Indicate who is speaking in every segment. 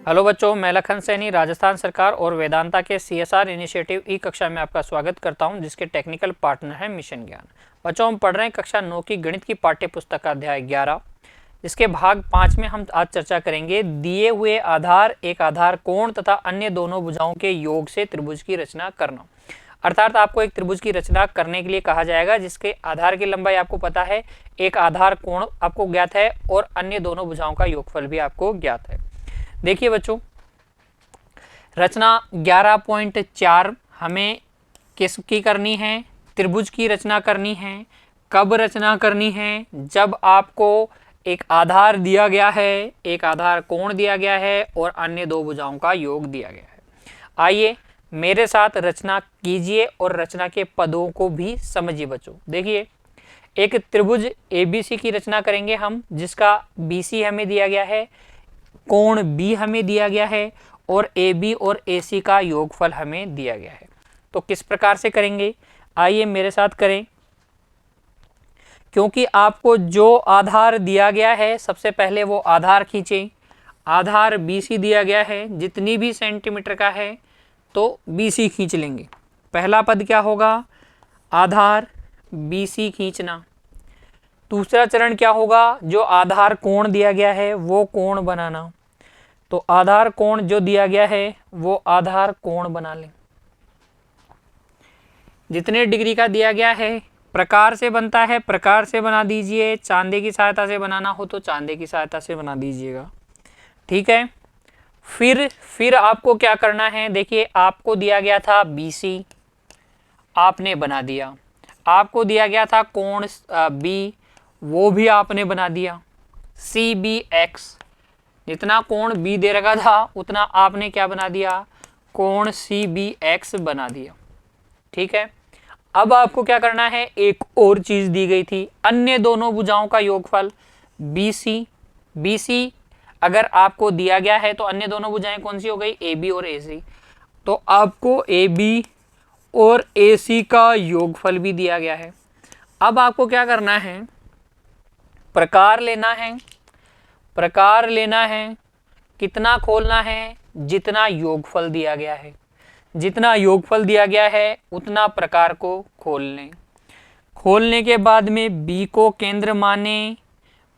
Speaker 1: Hello बच्चों, मैं लखन सैनी राजस्थान सरकार और वेदांता के सीएसआर इनिशिएटिव ई कक्षा में आपका स्वागत करता हूं, जिसके टेक्निकल पार्टनर है मिशन ज्ञान। बच्चों, हम पढ़ रहे हैं कक्षा 9 की गणित की पाठ्य पुस्तक का अध्याय 11, जिसके भाग 5 में हम आज चर्चा करेंगे दिए हुए आधार, एक आधार कोण तथा अन्य दोनों भुजाओं के योग से त्रिभुज की रचना करना। अर्थात आपको एक त्रिभुज की रचना करने के लिए कहा जाएगा जिसके आधार की लंबाई आपको पता है, एक आधार कोण आपको ज्ञात है और अन्य दोनों भुजाओं का योगफल भी आपको ज्ञात है। देखिए बच्चों, रचना 11.4 हमें किसकी करनी है? त्रिभुज की रचना करनी है। कब रचना करनी है? जब आपको एक आधार दिया गया है, एक आधार कोण दिया गया है और अन्य दो भुजाओं का योग दिया गया है। आइए मेरे साथ रचना कीजिए और रचना के पदों को भी समझिए बच्चों। देखिए, एक त्रिभुज ABC की रचना करेंगे हम, जिसका BC हमें दिया गया है, कोण B हमें दिया गया है और AB और AC का योगफल हमें दिया गया है। तो किस प्रकार से करेंगे? आइए मेरे साथ करें। क्योंकि आपको जो आधार दिया गया है, सबसे पहले वो आधार खींचें। आधार BC दिया गया है, जितनी भी सेंटीमीटर का है तो BC खींच लेंगे। पहला पद क्या होगा? आधार BC खींचना। दूसरा चरण क्या होगा? जो आधार कोण दिया गया है वो कोण बनाना। तो आधार कोण जो दिया गया है वो आधार कोण बना लें। जितने डिग्री का दिया गया है, प्रकार से बनता है, प्रकार से बना दीजिए। चांदे की सहायता से बनाना हो तो चांदे की सहायता से बना दीजिएगा, ठीक है। फिर आपको क्या करना है? देखिए, आपको दिया गया था BC, आपने बना दिया। आपको दिया गया था कोण B, वो भी आपने बना दिया। CBX, जितना कोण B दे रखा था उतना आपने क्या बना दिया? कोण CBX बना दिया, ठीक है। अब आपको क्या करना है? एक और चीज दी गई थी, अन्य दोनों भुजाओं का योगफल BC अगर आपको दिया गया है तो अन्य दोनों भुजाएं कौन सी हो गई? AB और AC। तो आपको AB और AC का योगफल भी दिया गया है। अब आपको क्या करना है? प्रकार लेना है। प्रकार लेना है, कितना खोलना है? जितना योगफल दिया गया है। जितना योगफल दिया गया है उतना प्रकार को खोल लें। खोलने के बाद में B को केंद्र माने,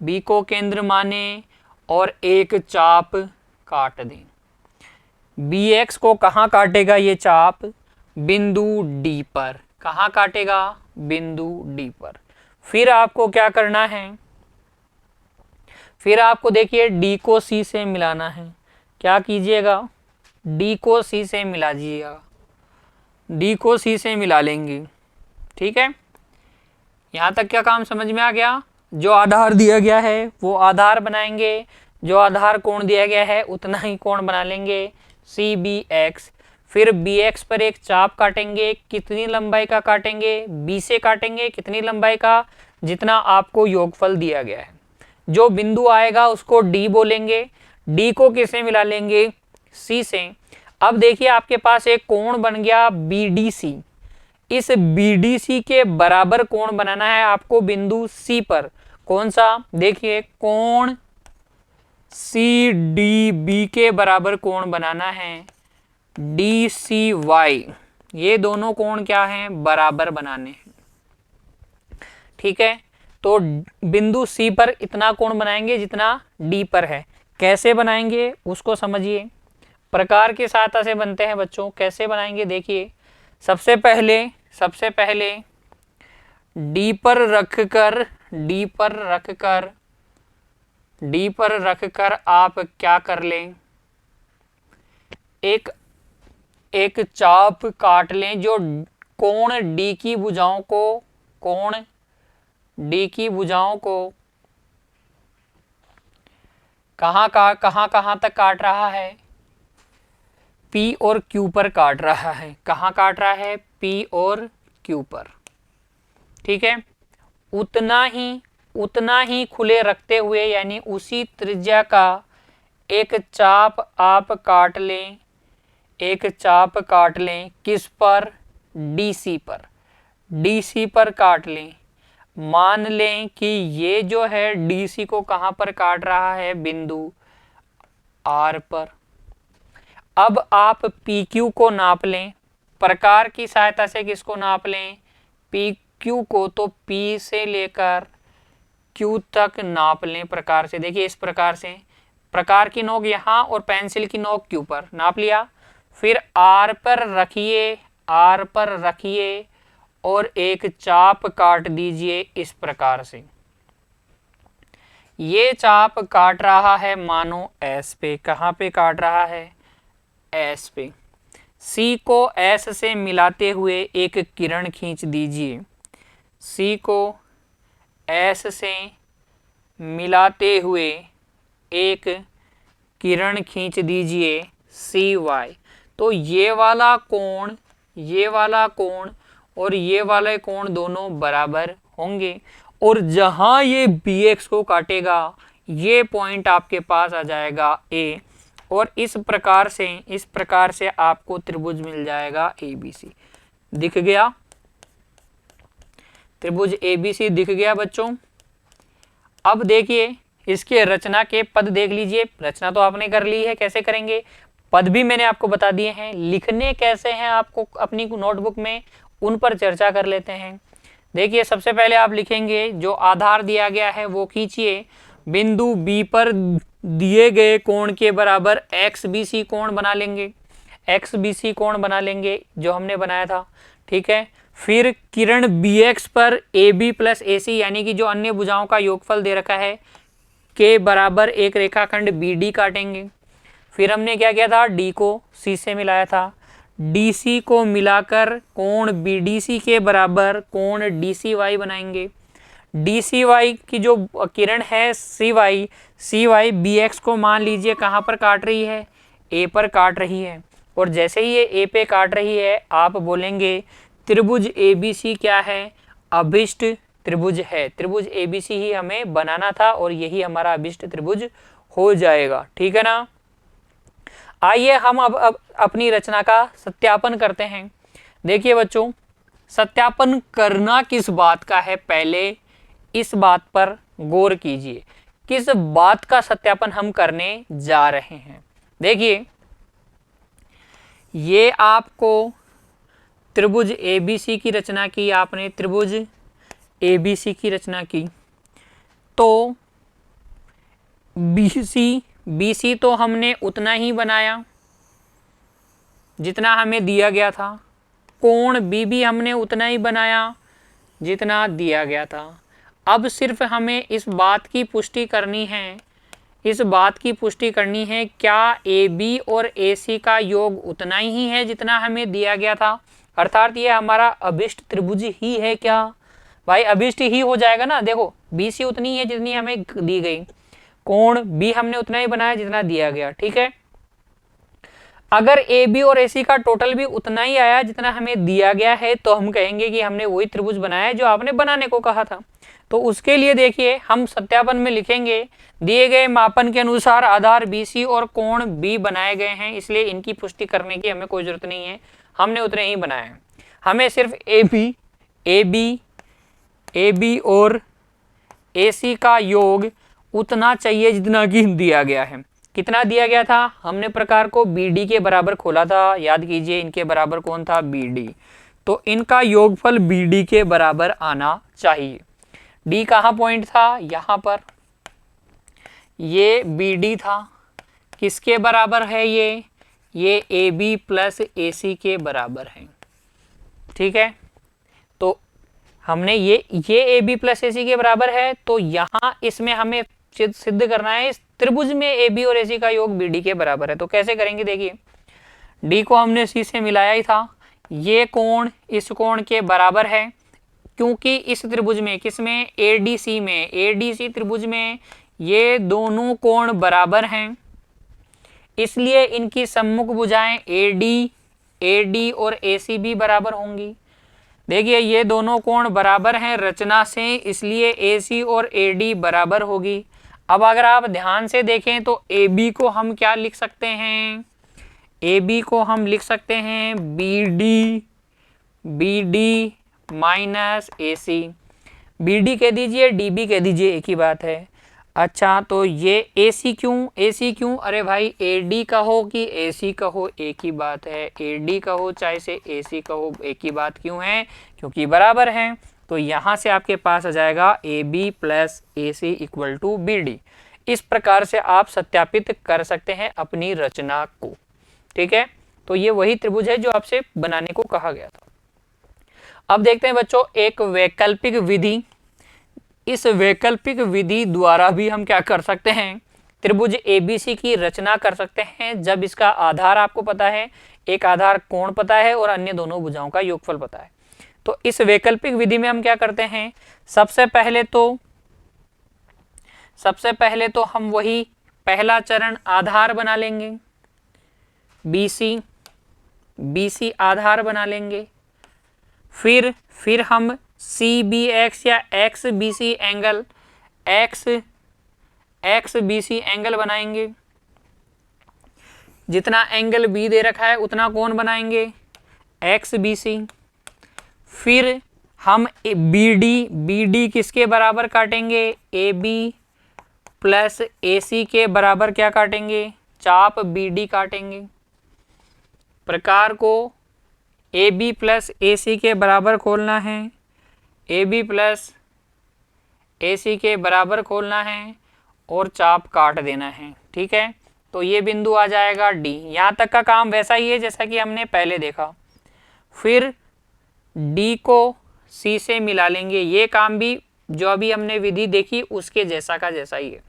Speaker 1: B को केंद्र माने और एक चाप काट दें। BX को कहाँ काटेगा ये चाप? बिंदु D पर। कहाँ काटेगा? बिंदु D पर। फिर आपको क्या करना है? फिर आपको देखिए D को C से मिलाना है। क्या कीजिएगा? D को C से मिला दीजिएगा। D को C से मिला लेंगे, ठीक है। यहाँ तक क्या काम समझ में आ गया? जो आधार दिया गया है वो आधार बनाएंगे, जो आधार कोण दिया गया है उतना ही कोण बना लेंगे, CBX। फिर BX पर एक चाप काटेंगे। कितनी लंबाई का काटेंगे? B से काटेंगे। कितनी लंबाई का? जितना आपको योगफल दिया गया है। जो बिंदु आएगा उसको D बोलेंगे। D को किससे मिला लेंगे? C से। अब देखिए, आपके पास एक कोण बन गया BDC। इस BDC के बराबर कोण बनाना है आपको बिंदु C पर। कौन सा? देखिए, कोण CDB के बराबर कोण बनाना है DCY। ये दोनों कोण क्या हैं? बराबर बनाने हैं, ठीक है। तो बिंदु C पर इतना कोण बनाएंगे जितना D पर है। कैसे बनाएंगे उसको समझिए। प्रकार की सहायता से बनते हैं बच्चों। कैसे बनाएंगे? देखिए, सबसे पहले D पर रखकर आप क्या कर लें? एक चाप काट लें जो कोण D की भुजाओं को कहां तक काट रहा है? P और Q पर काट रहा है। कहां काट रहा है? P और Q पर, ठीक है। उतना ही खुले रखते हुए, यानी उसी त्रिज्या का एक चाप आप काट लें। एक चाप काट लें किस पर? DC पर। DC पर काट लें। मान लें कि ये जो है DC को कहां पर काट रहा है? बिंदु R पर। अब आप पी क्यू को नाप लें, प्रकार की सहायता से किसको नाप लें, पी क्यू को, तो पी से लेकर क्यू तक नाप लें प्रकार से। देखिए इस प्रकार से, प्रकार की नोक यहाँ और पेंसिल की नोक क्यू पर नाप लिया, फिर आर पर रखिए, आर पर रखिए और एक चाप काट दीजिए इस प्रकार से। ये चाप काट रहा है मानो एस पे, कहाँ पे काट रहा है, एस पे। सी को एस से मिलाते हुए एक किरण खींच दीजिए, सी को एस से मिलाते हुए एक किरण खींच दीजिए सी वाई। तो ये वाला कोण, ये वाला कोण और ये वाले कोण दोनों बराबर होंगे, और जहां ये बी एक्स को काटेगा ये पॉइंट आपके पास आ जाएगा ए, और इस प्रकार से आपको त्रिभुज मिल जाएगा एबीसी। दिख गया, त्रिभुज एबीसी दिख गया बच्चों। अब देखिए इसके रचना के पद देख लीजिए, रचना तो आपने कर ली है, कैसे करेंगे पद भी मैंने आपको बता दिए हैं, लिखने कैसे हैं आपको अपनी नोटबुक में, उन पर चर्चा कर लेते हैं। देखिए सबसे पहले आप लिखेंगे, जो आधार दिया गया है वो खींचिए, बिंदु बी पर दिए गए कोण के बराबर एक्स बी सी कोण बना लेंगे, एक्स बी सी कोण बना लेंगे जो हमने बनाया था, ठीक है। फिर किरण बी एक्स पर ए बी प्लस ए सी यानी कि जो अन्य भुजाओं का योगफल दे रखा है के बराबर एक रेखाखंड बी डी काटेंगे। फिर हमने क्या किया था, डी को सी से मिलाया था, डी सी को मिलाकर कोण बी डी सी के बराबर कोण डी सी वाई बनाएंगे। डी सी वाई की जो किरण है सी वाई बी एक्स को मान लीजिए कहाँ पर काट रही है, ए पर काट रही है, और जैसे ही ये ए पे काट रही है आप बोलेंगे त्रिभुज ए बी सी क्या है, अभिष्ट त्रिभुज है। त्रिभुज ए बी सी ही हमें बनाना था और यही हमारा अभिष्ट त्रिभुज हो जाएगा, ठीक है ना। आइए हम अब अपनी रचना का सत्यापन करते हैं। देखिए बच्चों, सत्यापन करना किस बात का है, पहले इस बात पर गौर कीजिए, किस बात का सत्यापन हम करने जा रहे हैं। देखिए ये आपको त्रिभुज एबीसी की रचना की, आपने त्रिभुज एबीसी की रचना की, तो बीसी तो हमने उतना ही बनाया जितना हमें दिया गया था, कोण बी भी हमने उतना ही बनाया जितना दिया गया था। अब सिर्फ हमें इस बात की पुष्टि करनी है, इस बात की पुष्टि करनी है क्या ए बी और ए सी का योग उतना ही है जितना हमें दिया गया था, अर्थात ये हमारा अभिष्ट त्रिभुज ही है क्या। भाई अभिष्ट ही हो जाएगा ना, देखो बी सी उतनी है जितनी हमें दी गई, कोण बी हमने उतना ही बनाया जितना दिया गया, ठीक है। अगर ए बी और ए सी का टोटल भी उतना ही आया जितना हमें दिया गया है तो हम कहेंगे कि हमने वही त्रिभुज बनाया है जो आपने बनाने को कहा था। तो उसके लिए देखिए हम सत्यापन में लिखेंगे, दिए गए मापन के अनुसार आधार BC और कोण B बनाए गए हैं, इसलिए इनकी पुष्टि करने की हमें कोई जरूरत नहीं है, हमने उतने ही बनाए हैं। हमें सिर्फ ए बी और AC का योग उतना चाहिए जितना कि दिया गया है। कितना दिया गया था, हमने प्रकार को BD के बराबर खोला था, याद कीजिए इनके बराबर कौन था, BD, तो इनका योगफल BD के बराबर आना चाहिए। D कहाँ पॉइंट था, यहाँ पर, ये BD था, किसके बराबर है ये AB प्लस AC के बराबर है, ठीक है। तो हमने ये AB प्लस AC के बराबर है, तो यहाँ इसमें हमें सिद्ध करना है इस त्रिभुज में AB और AC का योग BD के बराबर है। तो कैसे करेंगे, देखिए D को हमने C से मिलाया ही था, ये कोण इस कोण के बराबर है, क्योंकि इस त्रिभुज में किसमें, ADC त्रिभुज में ये दोनों कोण बराबर हैं, इसलिए इनकी सम्मुख भुजाएं AD और AC भी बराबर होंगी। देखिए ये दोनों कोण बराबर हैं रचना से, इसलिए AC और AD बराबर होगी। अब अगर आप ध्यान से देखें तो AB को हम क्या लिख सकते हैं, AB को हम लिख सकते हैं BD माइनस AC, BD कह दीजिए DB कह दीजिए, एक ही बात है। अच्छा, तो ये AC क्यों, AC क्यों? अरे भाई AD कहो कि AC कहो एक ही बात है, AD कहो चाहे से AC कहो एक ही बात क्यों है? क्योंकि बराबर हैं। तो यहाँ से आपके पास आ जाएगा AB plus AC equal to BD। इस प्रकार से आप सत्यापित कर सकते हैं अपनी रचना को। ठीक है, तो ये वही त्रिभुज है जो आपसे बनाने को कहा गया था। अब देखते हैं बच्चों एक वैकल्पिक विधि। इस वैकल्पिक विधि द्वारा भी हम क्या कर सकते हैं, त्रिभुज ABC की रचना कर सकते हैं, जब इसका आधार आपको पता है, एक आधार कोण पता है और अन्य दोनों भुजाओं का योगफल पता है। तो इस वैकल्पिक विधि में हम क्या करते हैं, सबसे पहले तो हम वही पहला चरण आधार बना लेंगे, BC आधार बना लेंगे। फिर हम CBX या XBC एंगल बनाएंगे। जितना एंगल B दे रखा है उतना कोण बनाएंगे XBC। फिर हम BD किसके बराबर काटेंगे, AB प्लस AC के बराबर क्या काटेंगे, चाप BD काटेंगे। प्रकार को AB प्लस AC के बराबर खोलना है, AB प्लस AC के बराबर खोलना है और चाप काट देना है। ठीक है, तो ये बिंदु आ जाएगा D। यहाँ तक का काम वैसा ही है जैसा कि हमने पहले देखा। फिर D को C से मिला लेंगे, ये काम भी जो अभी हमने विधि देखी उसके जैसा का जैसा ही है।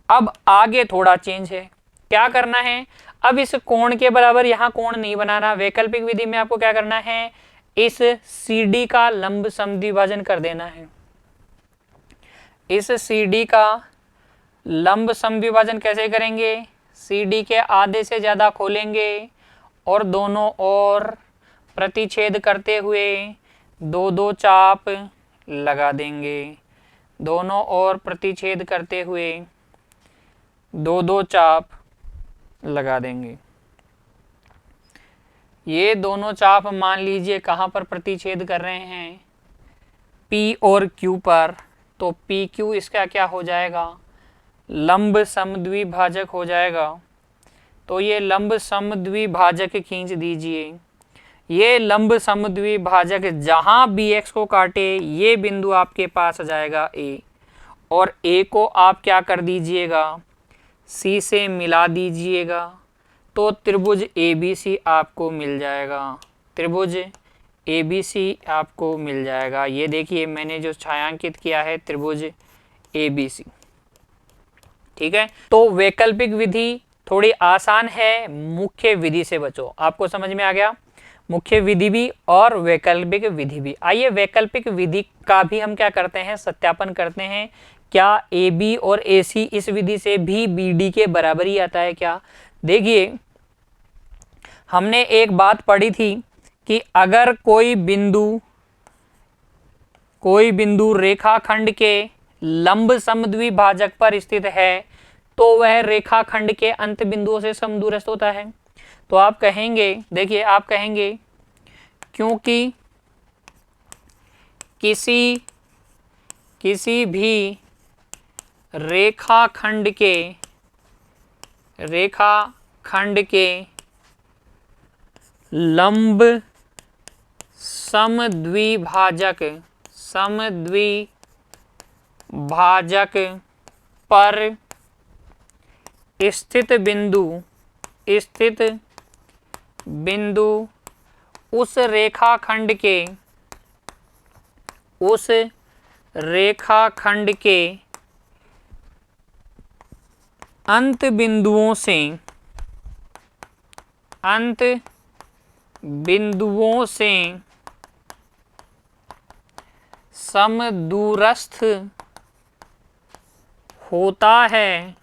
Speaker 1: अब आगे थोड़ा चेंज है, क्या करना है, अब इस कोण के बराबर यहाँ कोण नहीं बनाना। वैकल्पिक विधि में आपको क्या करना है, इस CD का लंब समद्विभाजन कर देना है। इस CD का लंब समद्विभाजन कैसे करेंगे, CD के आधे से ज्यादा खोलेंगे और दोनों ओर प्रतिच्छेद करते हुए दो चाप लगा देंगे। दोनों ओर प्रतिच्छेद करते हुए दो चाप लगा देंगे। ये दोनों चाप मान लीजिए कहाँ पर प्रतिच्छेद कर रहे हैं, P और Q पर। तो PQ इसका क्या हो जाएगा, लंब समद्विभाजक हो जाएगा। तो ये लंब समद्विभाजक खींच दीजिए। ये लंब समद्विभाजक जहां BX को काटे ये बिंदु आपके पास आ जाएगा A, और A को आप क्या कर दीजिएगा, C से मिला दीजिएगा। तो त्रिभुज ABC आपको मिल जाएगा, त्रिभुज ABC आपको मिल जाएगा। ये देखिए मैंने जो छायांकित किया है त्रिभुज ABC। ठीक है, तो वैकल्पिक विधि थोड़ी आसान है मुख्य विधि से बच्चों, आपको समझ में आ गया, मुख्य विधि भी और वैकल्पिक विधि भी। आइए वैकल्पिक विधि का भी हम क्या करते हैं, सत्यापन करते हैं। क्या AB और AC इस विधि से भी BD के बराबर ही आता है क्या? देखिए हमने एक बात पढ़ी थी कि अगर कोई बिंदु रेखाखंड के लंब समद्विभाजक पर स्थित है तो वह रेखाखंड के अंत बिंदुओं से समदूरस्थ होता है। तो आप कहेंगे, देखिए आप कहेंगे क्योंकि किसी भी रेखाखंड के लंब समद्विभाजक पर स्थित बिंदु उस रेखाखंड के अंत बिंदुओं से समदूरस्थ होता है।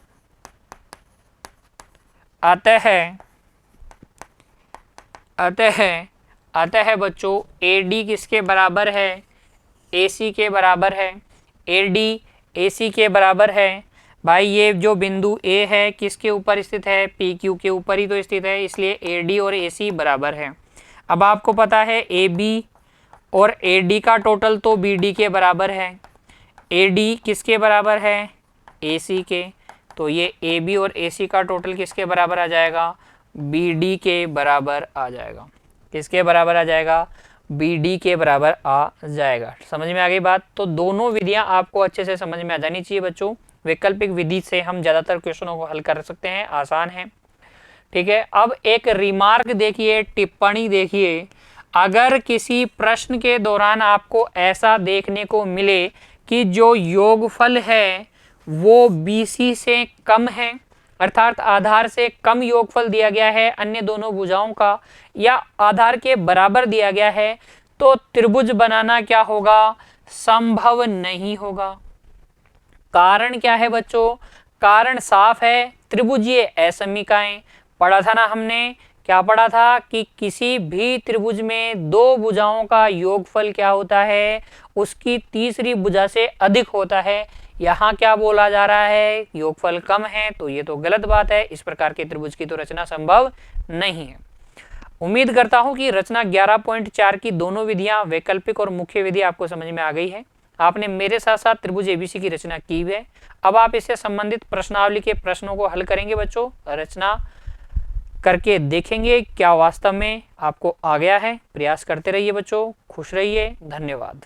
Speaker 1: अतः बच्चों AD किसके बराबर है, AC के बराबर है। AD AC के बराबर है। भाई ये जो बिंदु A है किसके ऊपर स्थित है, PQ के ऊपर ही तो स्थित है, इसलिए AD और AC बराबर है। अब आपको पता है AB और AD का टोटल तो BD के बराबर है। AD किसके बराबर है, AC के, तो ये AB और AC का टोटल किसके बराबर आ जाएगा, BD के बराबर आ जाएगा। किसके बराबर आ जाएगा, BD के बराबर आ जाएगा। समझ में आ गई बात। तो दोनों विधियां आपको अच्छे से समझ में आ जानी चाहिए बच्चों। वैकल्पिक विधि से हम ज्यादातर क्वेश्चनों को हल कर सकते हैं, आसान है। ठीक है, अब एक रिमार्क देखिए, टिप्पणी देखिए, अगर किसी प्रश्न के दौरान आपको ऐसा देखने को मिले कि जो योगफल है वो BC से कम है, अर्थात आधार से कम योगफल दिया गया है अन्य दोनों भुजाओं का, या आधार के बराबर दिया गया है, तो त्रिभुज बनाना क्या होगा, संभव नहीं होगा। कारण क्या है बच्चों, कारण साफ है, त्रिभुजीय असमीकाएं पढ़ा था ना हमने। क्या पढ़ा था कि किसी भी त्रिभुज में दो भुजाओं का योगफल क्या होता है, उसकी तीसरी भुजा से अधिक होता है। यहाँ क्या बोला जा रहा है, योगफल कम है, तो ये तो गलत बात है। इस प्रकार के त्रिभुज की तो रचना संभव नहीं है। उम्मीद करता हूं कि रचना 11.4 की दोनों विधियां, वैकल्पिक और मुख्य विधि, आपको समझ में आ गई है। आपने मेरे साथ साथ त्रिभुज ABC की रचना की है। अब आप इससे संबंधित प्रश्नावली के प्रश्नों को हल करेंगे बच्चों, रचना करके देखेंगे क्या वास्तव में आपको आ गया है। प्रयास करते रहिए बच्चों, खुश रहिए, धन्यवाद।